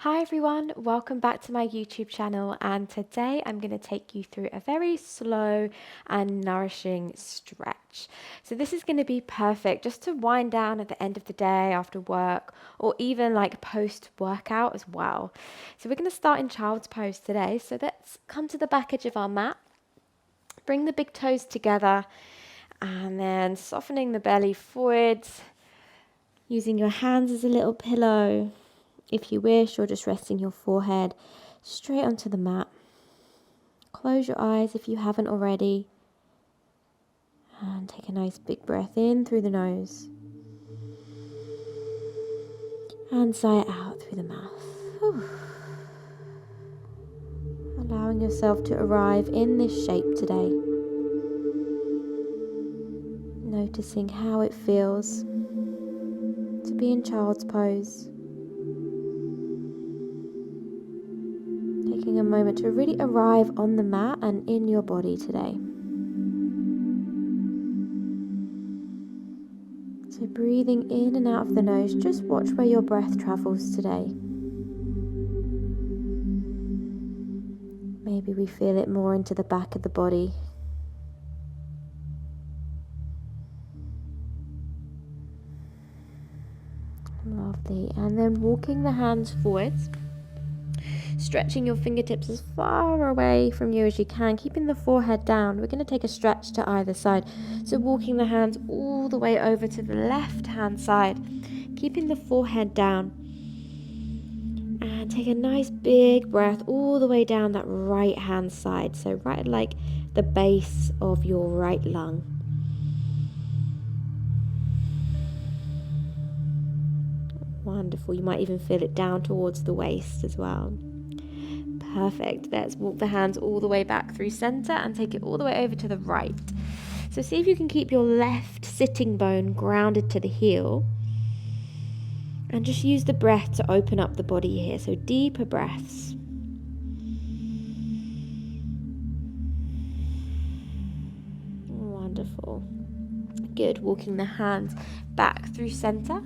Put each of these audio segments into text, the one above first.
Hi everyone, welcome back to my YouTube channel, and today I'm going to take you through a very slow and nourishing stretch. So this is going to be perfect just to wind down at the end of the day after work, or even like post workout as well. So we're going to start in child's pose today. So let's come to the back edge of our mat, bring the big toes together, and then softening the belly forwards, using your hands as a little pillow. If you wish, or just resting your forehead straight onto the mat. Close your eyes if you haven't already. And take a nice big breath in through the nose. And sigh it out through the mouth. Whew. Allowing yourself to arrive in this shape today. Noticing how it feels to be in child's pose. Taking a moment to really arrive on the mat and in your body today. So breathing in and out of the nose, just watch where your breath travels today. Maybe we feel it more into the back of the body. Lovely. And then walking the hands forwards. Stretching your fingertips as far away from you as you can, keeping the forehead down. We're going to take a stretch to either side. So walking the hands all the way over to the left hand side, keeping the forehead down. And take a nice big breath all the way down that right hand side. So right at like the base of your right lung. Wonderful. You might even feel it down towards the waist as well. Perfect. Let's walk the hands all the way back through center and take it all the way over to the right. So see if you can keep your left sitting bone grounded to the heel. And just use the breath to open up the body here. So deeper breaths. Wonderful. Good. Walking the hands back through center.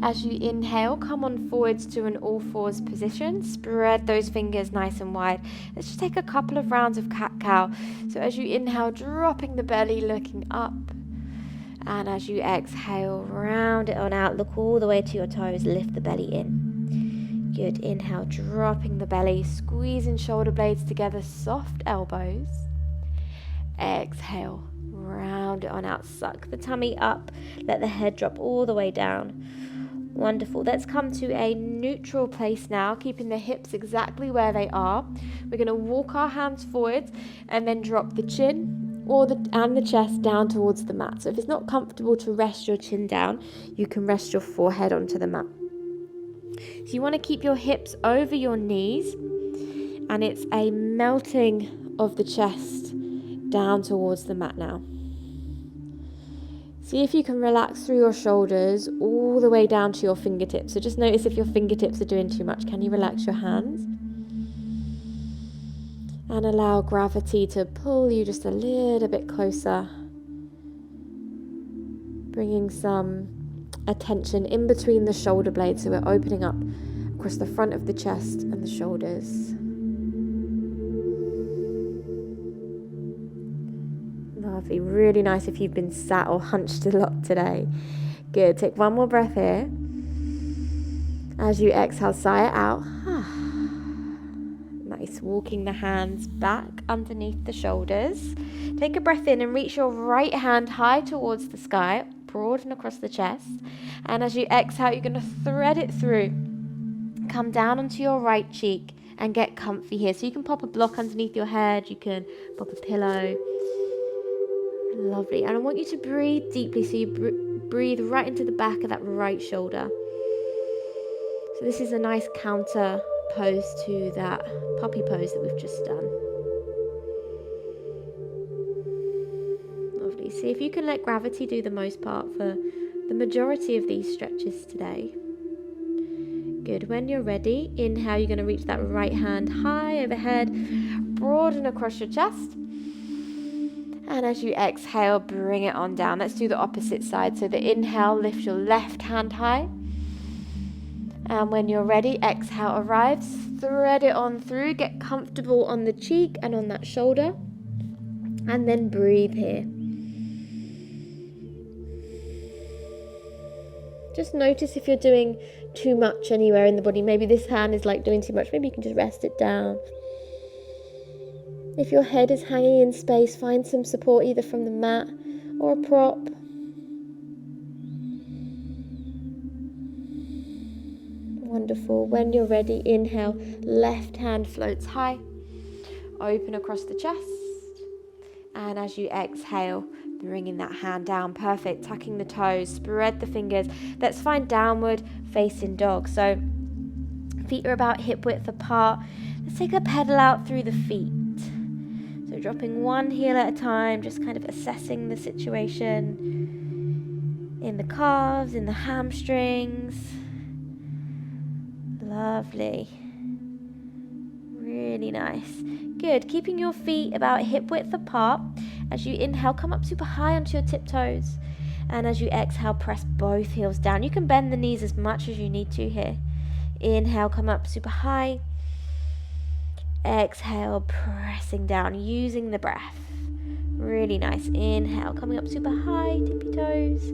As you inhale, come on forwards to an all fours position. Spread those fingers nice and wide. Let's just take a couple of rounds of cat-cow. So as you inhale, dropping the belly, looking up. And as you exhale, round it on out. Look all the way to your toes. Lift the belly in. Good. Inhale, dropping the belly. Squeezing shoulder blades together. Soft elbows. Exhale. Round it on out. Suck the tummy up. Let the head drop all the way down. Wonderful. Let's come to a neutral place now, keeping the hips exactly where they are. We're going to walk our hands forwards and then drop the chin and the chest down towards the mat. So if it's not comfortable to rest your chin down, you can rest your forehead onto the mat. So you want to keep your hips over your knees, and it's a melting of the chest down towards the mat now. See if you can relax through your shoulders all the way down to your fingertips. So just notice if your fingertips are doing too much. Can you relax your hands? And allow gravity to pull you just a little bit closer. Bringing some attention in between the shoulder blades. So we're opening up across the front of the chest and the shoulders. Lovely. Really nice if you've been sat or hunched a lot today. Good. Take one more breath here. As you exhale, sigh it out. Nice. Walking the hands back underneath the shoulders. Take a breath in and reach your right hand high towards the sky, broaden across the chest. And as you exhale, you're going to thread it through. Come down onto your right cheek and get comfy here. So you can pop a block underneath your head. You can pop a pillow. Lovely. And I want you to breathe deeply, so you breathe right into the back of that right shoulder. So this is a nice counter pose to that puppy pose that we've just done. Lovely. See if you can let gravity do the most part for the majority of these stretches today. Good. When you're ready, inhale, you're going to reach that right hand high overhead, broaden across your chest. And as you exhale, bring it on down. Let's do the opposite side. So the inhale, lift your left hand high. And when you're ready, exhale, arrives, thread it on through, get comfortable on the cheek and on that shoulder, and then breathe here. Just notice if you're doing too much anywhere in the body. Maybe this hand is like doing too much. Maybe you can just rest it down. If your head is hanging in space, find some support either from the mat or a prop. Wonderful. When you're ready, inhale, left hand floats high, open across the chest, and as you exhale, bringing that hand down, perfect, tucking the toes, spread the fingers. Let's find downward facing dog. So feet are about hip width apart. Let's take a pedal out through the feet. So dropping one heel at a time, just kind of assessing the situation in the calves, in the hamstrings. Lovely. Really nice. Good. Keeping your feet about hip width apart. As you inhale, come up super high onto your tiptoes. And as you exhale, press both heels down. You can bend the knees as much as you need to here. Inhale, come up super high. Exhale, pressing down, using the breath. Really nice. Inhale, coming up super high, tippy toes.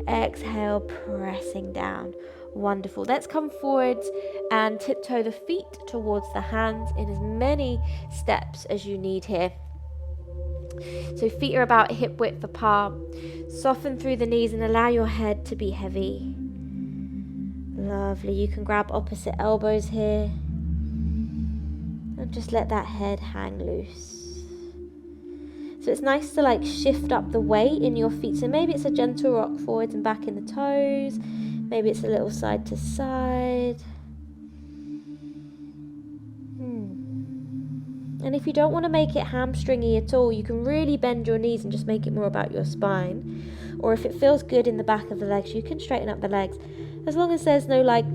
Exhale, pressing down. Wonderful. Let's come forwards and tiptoe the feet towards the hands in as many steps as you need here. So feet are about hip width apart. Soften through the knees and allow your head to be heavy. Lovely. You can grab opposite elbows here. And just let that head hang loose. So it's nice to like shift up the weight in your feet. So maybe it's a gentle rock forwards and back in the toes. Maybe it's a little side to side. And if you don't want to make it hamstringy at all, you can really bend your knees and just make it more about your spine. Or if it feels good in the back of the legs, you can straighten up the legs, as long as there's no like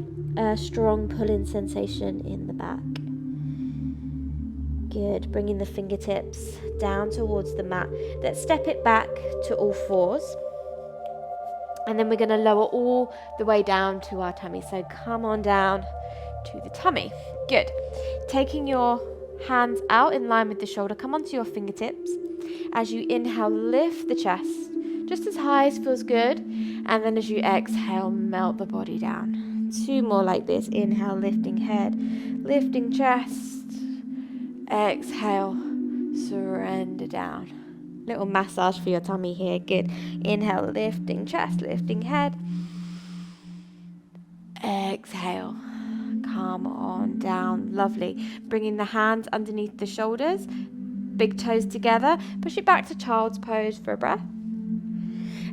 strong pulling sensation in the back. Good. Bringing the fingertips down towards the mat. Let's step it back to all fours. And then we're going to lower all the way down to our tummy. So come on down to the tummy. Good. Taking your hands out in line with the shoulder. Come onto your fingertips. As you inhale, lift the chest just as high as feels good. And then as you exhale, melt the body down. Two more like this. Inhale, lifting head, lifting chest. Exhale, surrender down. Little massage for your tummy here. Good. Inhale, lifting chest, lifting head. Exhale, come on down. Lovely. Bringing the hands underneath the shoulders, big toes together. Push it back to child's pose for a breath.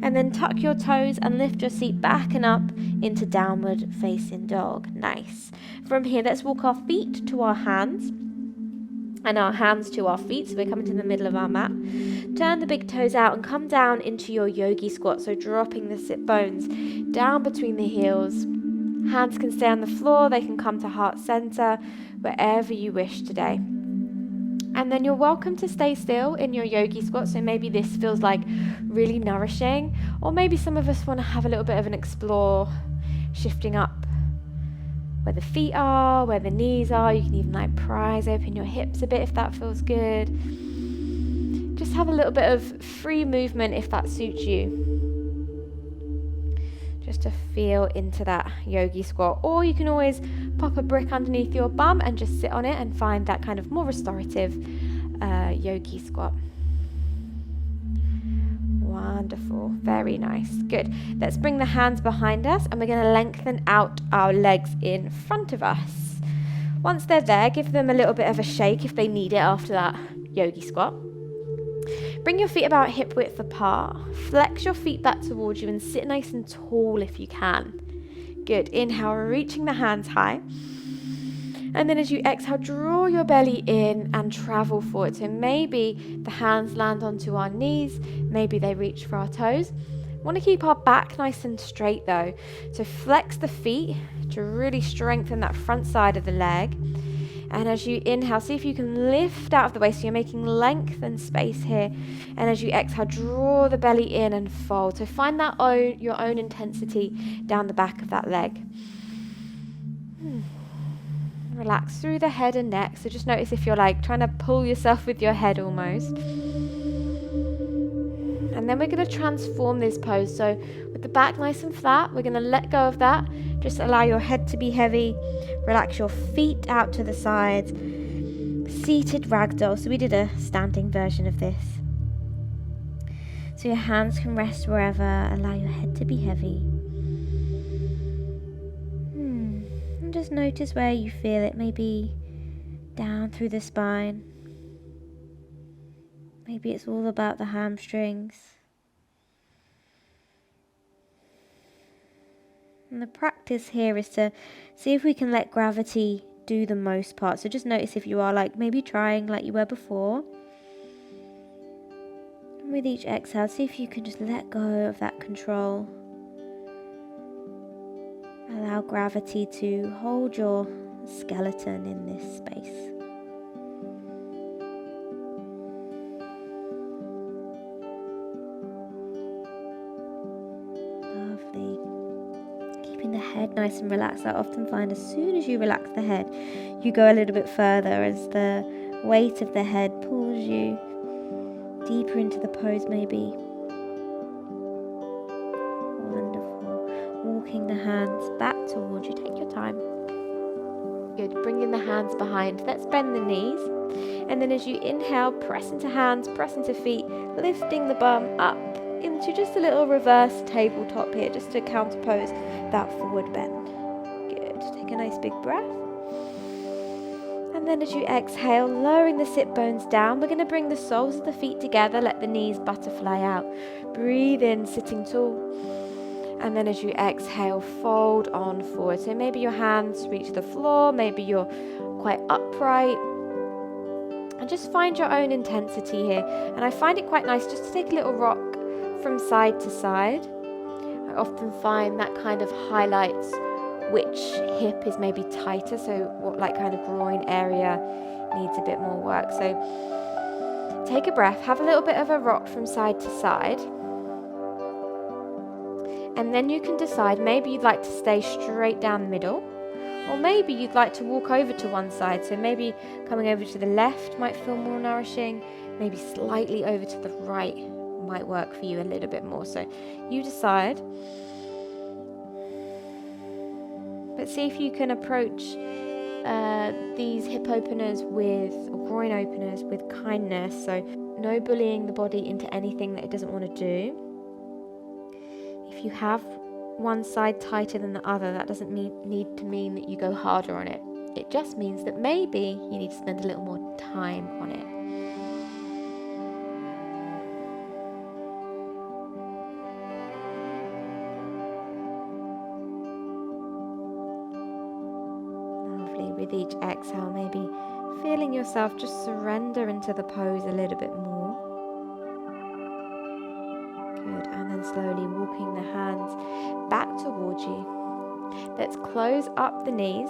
And then tuck your toes and lift your seat back and up into downward facing dog. Nice. From here, let's walk our feet to our hands and our hands to our feet. So we're coming to the middle of our mat. Turn the big toes out and come down into your yogi squat. So dropping the sit bones down between the heels. Hands can stay on the floor. They can come to heart center, wherever you wish today. And then you're welcome to stay still in your yogi squat. So maybe this feels like really nourishing, or maybe some of us want to have a little bit of an explore, shifting up where the feet are, where the knees are. You can even like prise open your hips a bit if that feels good. Just have a little bit of free movement if that suits you. Just to feel into that yogi squat. Or you can always pop a brick underneath your bum and just sit on it and find that kind of more restorative yogi squat. Wonderful. Very nice. Good. Let's bring the hands behind us and we're going to lengthen out our legs in front of us. Once they're there, give them a little bit of a shake if they need it after that yogi squat. Bring your feet about hip width apart. Flex your feet back towards you and sit nice and tall if you can. Good. Inhale, reaching the hands high. And then as you exhale, draw your belly in and travel forward. So maybe the hands land onto our knees. Maybe they reach for our toes. We want to keep our back nice and straight though. So flex the feet to really strengthen that front side of the leg. And as you inhale, see if you can lift out of the waist. So you're making length and space here. And as you exhale, draw the belly in and fold. So find that your own intensity down the back of that leg. Relax through the head and neck. So just notice if you're like trying to pull yourself with your head almost. And then we're going to transform this pose. So with the back nice and flat, we're going to let go of that. Just allow your head to be heavy. Relax your feet out to the sides. Seated ragdoll. So we did a standing version of this. So your hands can rest wherever. Allow your head to be heavy. And just notice where you feel it. Maybe down through the spine. Maybe it's all about the hamstrings. And the practice here is to see if we can let gravity do the most part. So just notice if you are like maybe trying like you were before. And with each exhale, see if you can just let go of that control. Allow gravity to hold your skeleton in this space. Lovely. Keeping the head nice and relaxed. I often find as soon as you relax the head, you go a little bit further as the weight of the head pulls you deeper into the pose maybe. Walking the hands back towards you. Take your time. Good. Bringing the hands behind. Let's bend the knees. And then as you inhale, press into hands, press into feet, lifting the bum up into just a little reverse tabletop here, just to counterpose that forward bend. Good. Take a nice big breath. And then as you exhale, lowering the sit bones down, we're going to bring the soles of the feet together. Let the knees butterfly out. Breathe in, sitting tall. And then as you exhale, fold on forward. So maybe your hands reach the floor, maybe you're quite upright. And just find your own intensity here. And I find it quite nice just to take a little rock from side to side. I often find that kind of highlights which hip is maybe tighter, so what like kind of groin area needs a bit more work. So take a breath, have a little bit of a rock from side to side. And then you can decide, maybe you'd like to stay straight down the middle, or maybe you'd like to walk over to one side. So maybe coming over to the left might feel more nourishing, maybe slightly over to the right might work for you a little bit more. So you decide. But see if you can approach these hip openers or groin openers with kindness. So no bullying the body into anything that it doesn't want to do. If you have one side tighter than the other, that doesn't need to mean that you go harder on it. It just means that maybe you need to spend a little more time on it. Lovely. With each exhale, maybe feeling yourself just surrender into the pose a little bit more. Good, and then slowly walking the hands back towards you. Let's close up the knees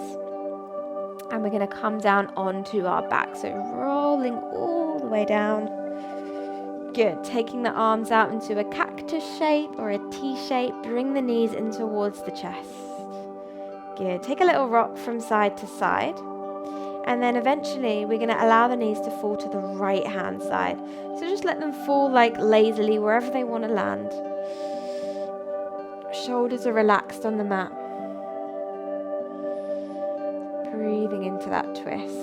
and we're going to come down onto our back. So rolling all the way down. Good, taking the arms out into a cactus shape or a T shape. Bring the knees in towards the chest. Good, take a little rock from side to side. And then eventually we're going to allow the knees to fall to the right hand side. So just let them fall like lazily wherever they want to land. Shoulders are relaxed on the mat. Breathing into that twist.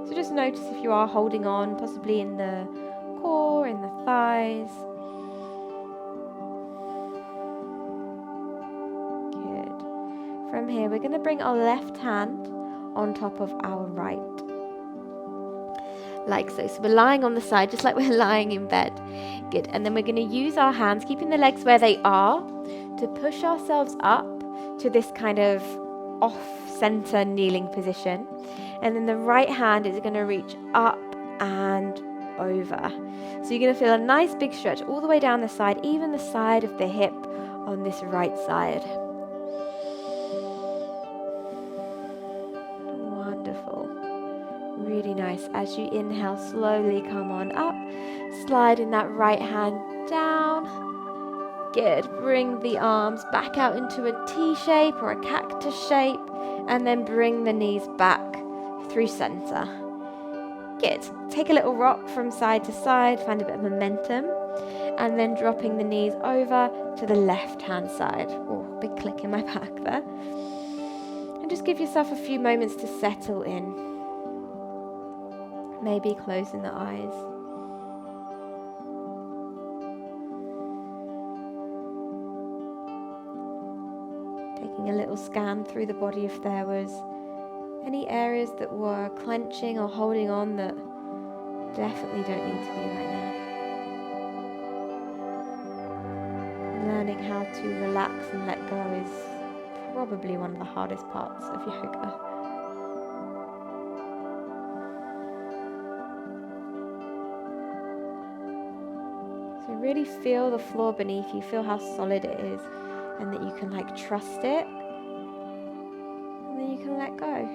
So just notice if you are holding on, possibly in the core, in the thighs. Good. From here we're going to bring our left hand on top of our right, like so. So we're lying on the side just like we're lying in bed. Good. And then we're going to use our hands, keeping the legs where they are, to push ourselves up to this kind of off-center kneeling position. And then the right hand is going to reach up and over. So you're going to feel a nice big stretch all the way down the side, even the side of the hip on this right side. Really nice. As you inhale, slowly come on up, sliding that right hand down. Good. Bring the arms back out into a T shape or a cactus shape, And then bring the knees back through center. Good. Take a little rock from side to side, find a bit of momentum. And then dropping the knees over to the left-hand side. Oh, big click in my back there. And just give yourself a few moments to settle in. Maybe closing the eyes. Taking a little scan through the body if there was any areas that were clenching or holding on that definitely don't need to be right now. Learning how to relax and let go is probably one of the hardest parts of yoga. So really feel the floor beneath you, feel how solid it is, and that you can trust it, and then you can let go.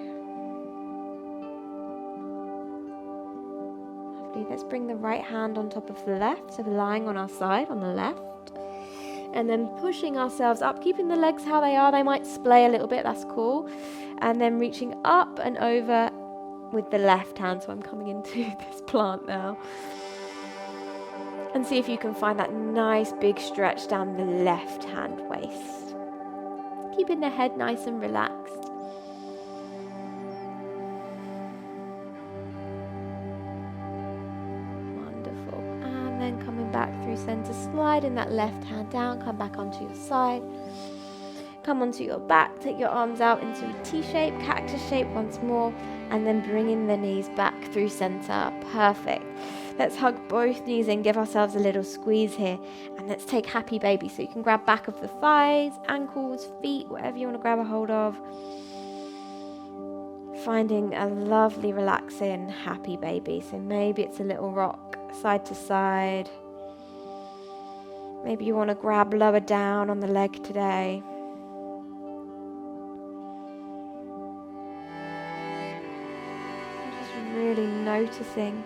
Lovely. Let's bring the right hand on top of the left, so we're lying on our side on the left. And then pushing ourselves up, keeping the legs how they are. They might splay a little bit, that's cool. And then reaching up and over with the left hand. So I'm coming into this plant now. And see if you can find that nice big stretch down the left hand waist. Keeping the head nice and relaxed. Then coming back through center, sliding that left hand down, come back onto your side, come onto your back, take your arms out into a T shape, cactus shape once more, and then bringing the knees back through center. Perfect. Let's hug both knees in, give ourselves a little squeeze here, and let's take happy baby. So you can grab back of the thighs, ankles, feet, whatever you want to grab a hold of. Finding a lovely relaxing happy baby. So maybe it's a little rock side to side. Maybe you want to grab lower down on the leg today. Just really noticing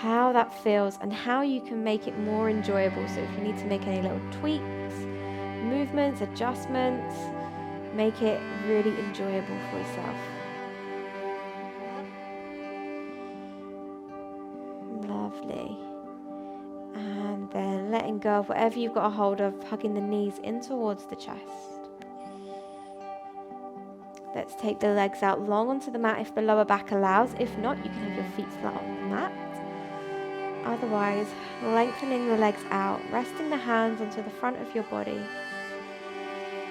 how that feels and how you can make it more enjoyable. So if you need to make any little tweaks, movements, adjustments, make it really enjoyable for yourself. Lovely. And then letting go of whatever you've got a hold of, hugging the knees in towards the chest. Let's take the legs out long onto the mat if the lower back allows. If not, you can have your feet flat on the mat. Otherwise, lengthening the legs out, resting the hands onto the front of your body.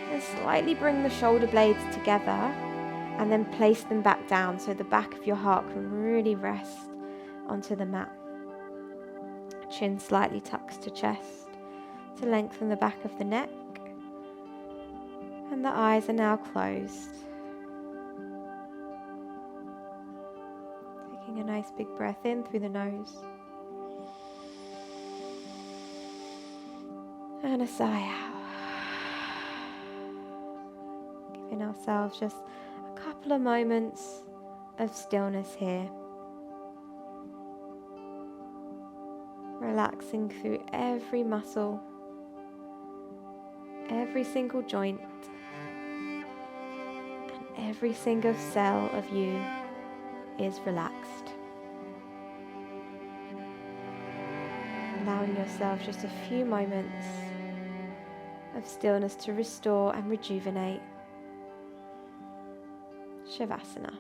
And slightly bring the shoulder blades together and then place them back down so the back of your heart can really rest onto the mat. Chin slightly tucks to chest to lengthen the back of the neck. And the eyes are now closed. Taking a nice big breath in through the nose. And a sigh out. Giving ourselves just a couple of moments of stillness here. Relaxing through every muscle, every single joint, and every single cell of you is relaxed. Allowing yourself just a few moments of stillness to restore and rejuvenate. Shavasana.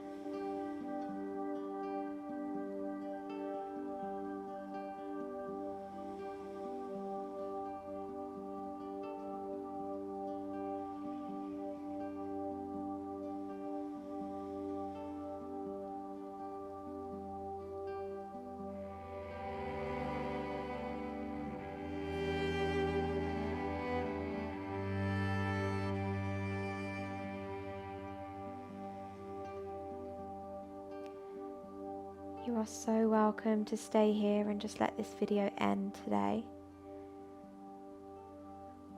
You are so welcome to stay here and just let this video end today.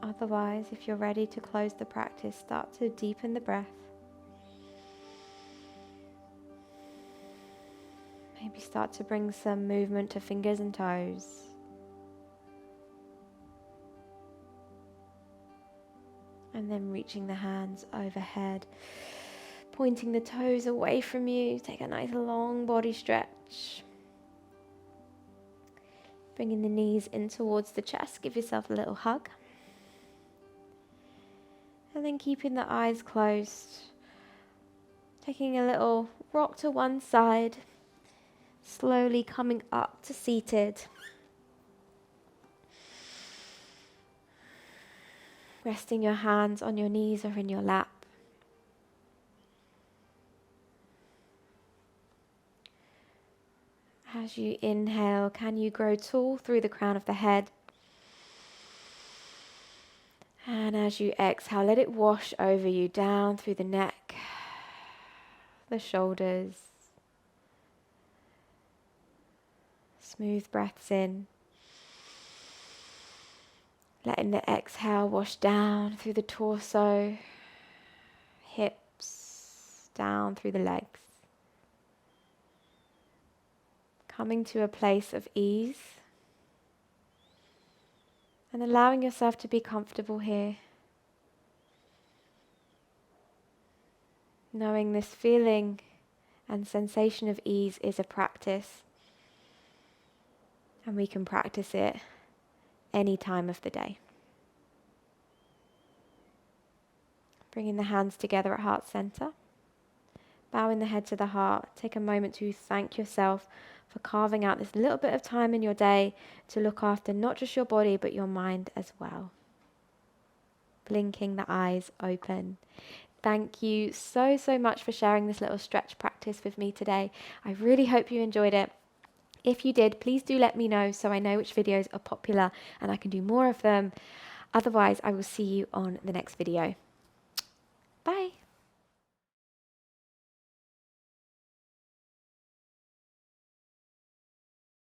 Otherwise, if you're ready to close the practice, start to deepen the breath. Maybe start to bring some movement to fingers and toes. And then reaching the hands overhead. Pointing the toes away from you. Take a nice long body stretch. Bringing the knees in towards the chest. Give yourself a little hug. And then keeping the eyes closed. Taking a little rock to one side. Slowly coming up to seated. Resting your hands on your knees or in your lap. As you inhale, can you grow tall through the crown of the head? And as you exhale, let it wash over you down through the neck, the shoulders. Smooth breaths in. Letting the exhale wash down through the torso, hips, down through the legs. Coming to a place of ease. And allowing yourself to be comfortable here. Knowing this feeling and sensation of ease is a practice. And we can practice it any time of the day. Bringing the hands together at heart center. Bowing the head to the heart. Take a moment to thank yourself for carving out this little bit of time in your day to look after not just your body but your mind as well. Blinking the eyes open. Thank you so much for sharing this little stretch practice with me today. I really hope you enjoyed it. If you did, please do let me know so I know which videos are popular and I can do more of them. Otherwise, I will see you on the next video.